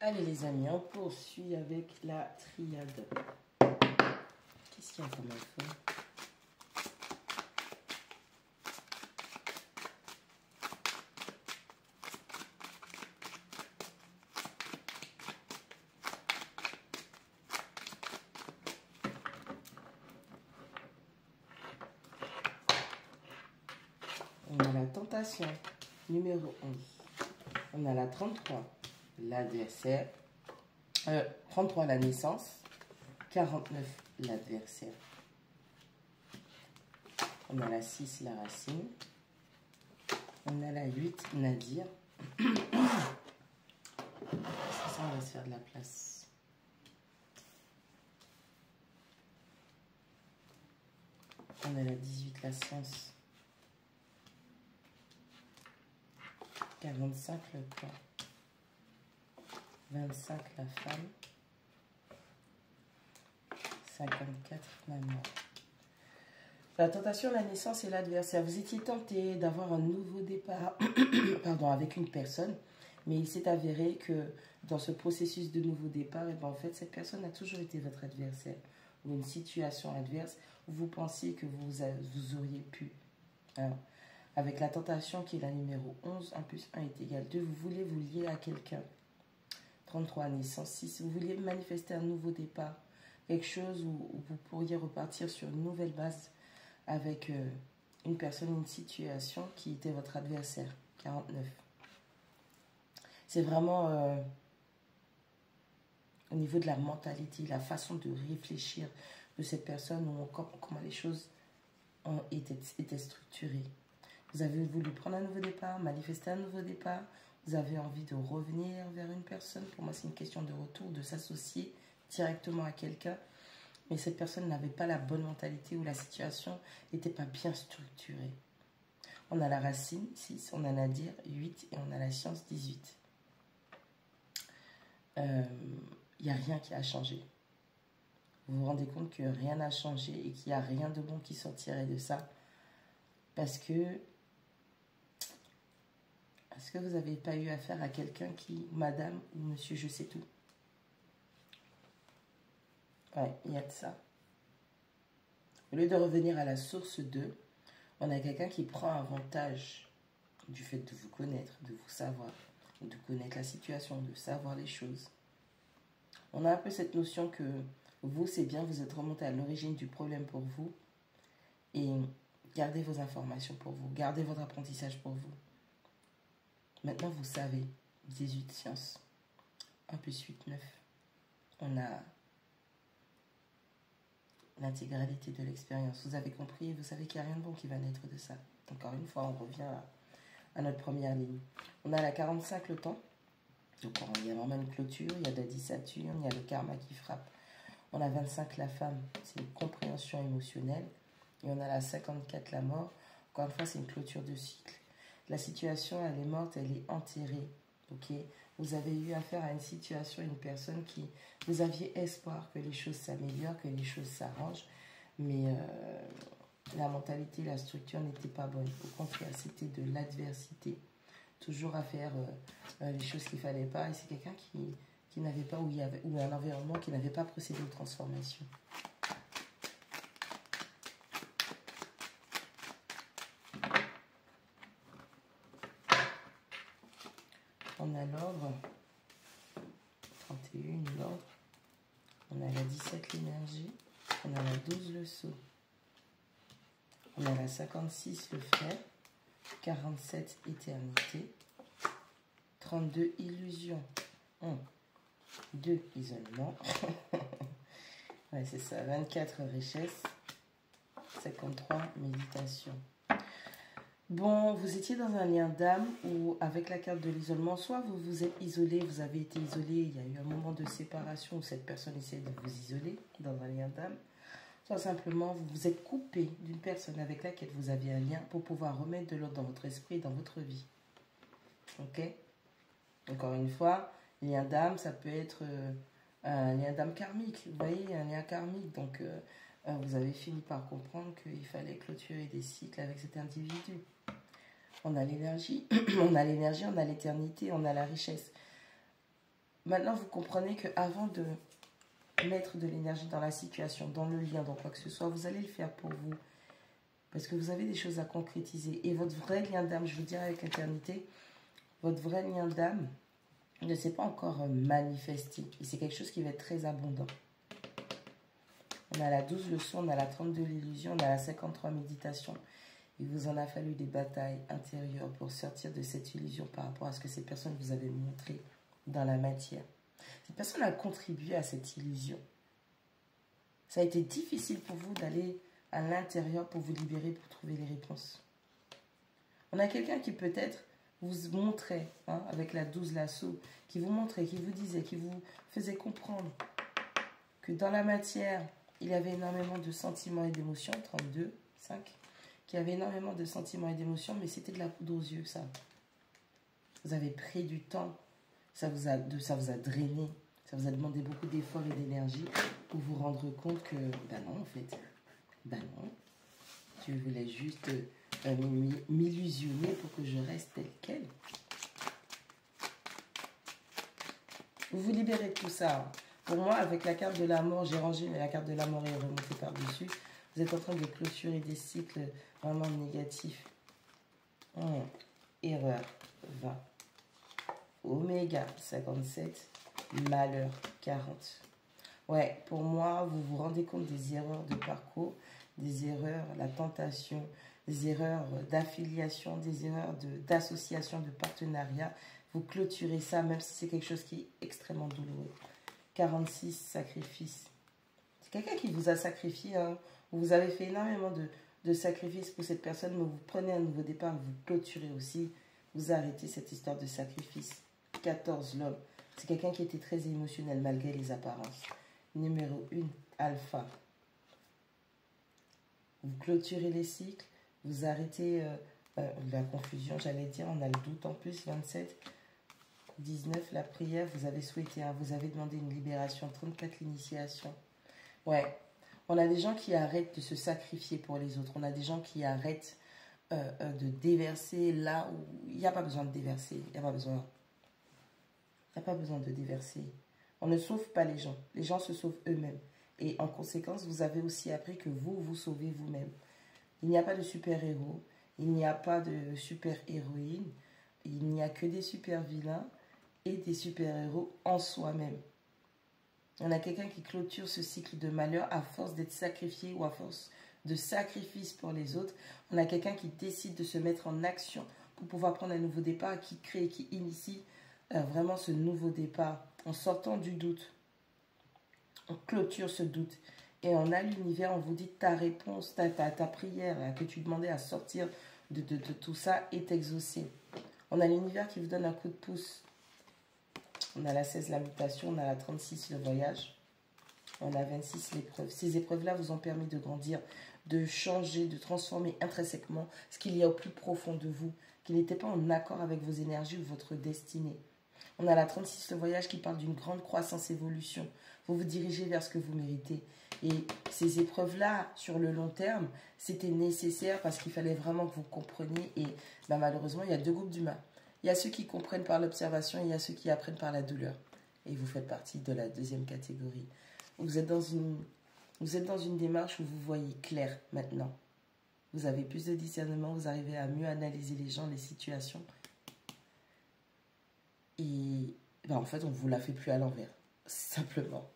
Allez les amis, on poursuit avec la triade. Qu'est-ce qu'il y a comme info? On a la tentation, numéro 11. On a la 33, l'adversaire. 33, la naissance. 49, l'adversaire. On a la 6, la racine. On a la 8, Nadir. Ça, on va se faire de la place. On a la 18, la science. 45, le corps. 25, la femme. 54, la mort. La tentation, la naissance et l'adversaire. Vous étiez tenté d'avoir un nouveau départ pardon, avec une personne, mais il s'est avéré que dans ce processus de nouveau départ, et ben en fait, cette personne a toujours été votre adversaire ou une situation adverse où vous pensiez que vous auriez pu. Hein. Avec la tentation qui est la numéro 11, 1 plus 1 est égal 2, vous voulez vous lier à quelqu'un. 33, naissance 6, vous voulez manifester un nouveau départ. Quelque chose où vous pourriez repartir sur une nouvelle base avec une personne, une situation qui était votre adversaire. 49. C'est vraiment au niveau de la mentalité, la façon de réfléchir de cette personne, comment les choses ont été structurées. Vous avez voulu prendre un nouveau départ, manifester un nouveau départ. Vous avez envie de revenir vers une personne. Pour moi, c'est une question de retour, de s'associer directement à quelqu'un. Mais cette personne n'avait pas la bonne mentalité ou la situation n'était pas bien structurée. On a la racine, 6, on a Nadir, 8 et on a la science, 18. Il n'y a rien qui a changé. Vous vous rendez compte que rien n'a changé et qu'il n'y a rien de bon qui sortirait de ça. Parce que est-ce que vous n'avez pas eu affaire à quelqu'un qui, madame ou monsieur, je sais tout? Ouais, il y a de ça. Au lieu de revenir à la source 2, on a quelqu'un qui prend avantage du fait de vous connaître, de vous savoir, de connaître la situation, de savoir les choses. On a un peu cette notion que vous, c'est bien, vous êtes remonté à l'origine du problème pour vous et gardez vos informations pour vous, gardez votre apprentissage pour vous. Maintenant, vous savez, 18 sciences, 1 plus 8, 9. On a l'intégralité de l'expérience. Vous avez compris, vous savez qu'il n'y a rien de bon qui va naître de ça. Encore une fois, on revient à notre première ligne. On a la 45, le temps. Donc, il y a vraiment une clôture, il y a de la Saturne, il y a le karma qui frappe. On a 25, la femme, c'est une compréhension émotionnelle. Et on a la 54, la mort. Encore une fois, c'est une clôture de cycle. La situation, elle est morte, elle est enterrée. Ok, vous avez eu affaire à une situation, une personne qui... Vous aviez espoir que les choses s'améliorent, que les choses s'arrangent. Mais la mentalité, la structure n'était pas bonne. Au contraire, c'était de l'adversité. Toujours à faire les choses qu'il ne fallait pas. Et c'est quelqu'un qui n'avait pas, ou un environnement qui n'avait pas procédé aux transformations. On a l'ordre, 31, l'ordre. On a la 17, l'énergie. On a la 12, le sceau. On a la 56, le frère. 47, éternité. 32, illusion. 2, isolement. Ouais, c'est ça. 24, richesse. 53, méditation. Bon, vous étiez dans un lien d'âme où, avec la carte de l'isolement, soit vous vous êtes isolé, vous avez été isolé, il y a eu un moment de séparation où cette personne essaie de vous isoler dans un lien d'âme, soit simplement vous vous êtes coupé d'une personne avec laquelle vous aviez un lien pour pouvoir remettre de l'ordre dans votre esprit et dans votre vie. Ok? Encore une fois, lien d'âme, ça peut être un lien d'âme karmique, vous voyez, un lien karmique, donc... vous avez fini par comprendre qu'il fallait clôturer des cycles avec cet individu. On a l'énergie, on a l'éternité, on a la richesse. maintenant, vous comprenez qu'avant de mettre de l'énergie dans la situation, dans le lien, dans quoi que ce soit, vous allez le faire pour vous. Parce que vous avez des choses à concrétiser. Et votre vrai lien d'âme, je vous dirais avec l'éternité, votre vrai lien d'âme ne s'est pas encore manifesté. Et c'est quelque chose qui va être très abondant. On a la 12 leçons, on a la 32 l'illusion, on a la 53 méditation. Il vous en a fallu des batailles intérieures pour sortir de cette illusion par rapport à ce que ces personnes vous avaient montré dans la matière. Cette personne a contribué à cette illusion. Ça a été difficile pour vous d'aller à l'intérieur pour vous libérer, pour trouver les réponses. On a quelqu'un qui peut-être vous montrait, hein, avec la 12 lasso, qui vous montrait, qui vous disait, qui vous faisait comprendre que dans la matière, il y avait énormément de sentiments et d'émotions, 32, 5, qu'il y avait énormément de sentiments et d'émotions, mais c'était de la poudre aux yeux, ça. Vous avez pris du temps, ça vous a drainé, ça vous a demandé beaucoup d'efforts et d'énergie pour vous rendre compte que, ben non, en fait, ben non, tu voulais juste m'illusionner pour que je reste telle quelle. Vous vous libérez de tout ça. Pour moi, avec la carte de la mort, j'ai rangé, mais la carte de la mort est remontée par-dessus. Vous êtes en train de clôturer des cycles vraiment négatifs. Erreur 20. Oméga 57. Malheur 40. Ouais, pour moi, vous vous rendez compte des erreurs de parcours, des erreurs, la tentation, des erreurs d'affiliation, des erreurs d'association, de partenariat. Vous clôturez ça, même si c'est quelque chose qui est extrêmement douloureux. 46, sacrifice. C'est quelqu'un qui vous a sacrifié. Hein. Vous avez fait énormément de sacrifices pour cette personne, mais vous prenez un nouveau départ, vous clôturez aussi. Vous arrêtez cette histoire de sacrifice. 14, l'homme. C'est quelqu'un qui était très émotionnel malgré les apparences. Numéro 1, alpha. Vous clôturez les cycles, vous arrêtez la confusion, j'allais dire, on a le doute en plus, 27. 19, la prière, vous avez souhaité, hein, vous avez demandé une libération. 34, l'initiation. Ouais, on a des gens qui arrêtent de se sacrifier pour les autres. On a des gens qui arrêtent de déverser là où il n'y a pas besoin de déverser. Il n'y a pas besoin. Il n'y a pas besoin de déverser. On ne sauve pas les gens. Les gens se sauvent eux-mêmes. Et en conséquence, vous avez aussi appris que vous, vous sauvez vous-même. Il n'y a pas de super-héros. Il n'y a pas de super-héroïne. Il n'y a que des super-vilains et des super-héros en soi-même. On a quelqu'un qui clôture ce cycle de malheur à force d'être sacrifié ou à force de sacrifice pour les autres. On a quelqu'un qui décide de se mettre en action pour pouvoir prendre un nouveau départ, qui crée, qui initie vraiment ce nouveau départ en sortant du doute. On clôture ce doute. Et on a l'univers, on vous dit ta réponse, ta prière que tu demandais à sortir de tout ça est exaucée. On a l'univers qui vous donne un coup de pouce. On a la 16, la mutation. On a la 36, le voyage. On a 26, l'épreuve. Ces épreuves-là vous ont permis de grandir, de changer, de transformer intrinsèquement ce qu'il y a au plus profond de vous, qui n'était pas en accord avec vos énergies ou votre destinée. On a la 36, le voyage, qui parle d'une grande croissance, évolution. Vous vous dirigez vers ce que vous méritez. Et ces épreuves-là, sur le long terme, c'était nécessaire parce qu'il fallait vraiment que vous compreniez. Et ben, malheureusement, il y a deux groupes d'humains. Il y a ceux qui comprennent par l'observation et il y a ceux qui apprennent par la douleur. Et vous faites partie de la deuxième catégorie. Vous êtes dans une démarche où vous voyez clair maintenant. Vous avez plus de discernement, vous arrivez à mieux analyser les gens, les situations. Et ben, en fait, on ne vous la fait plus à l'envers, simplement.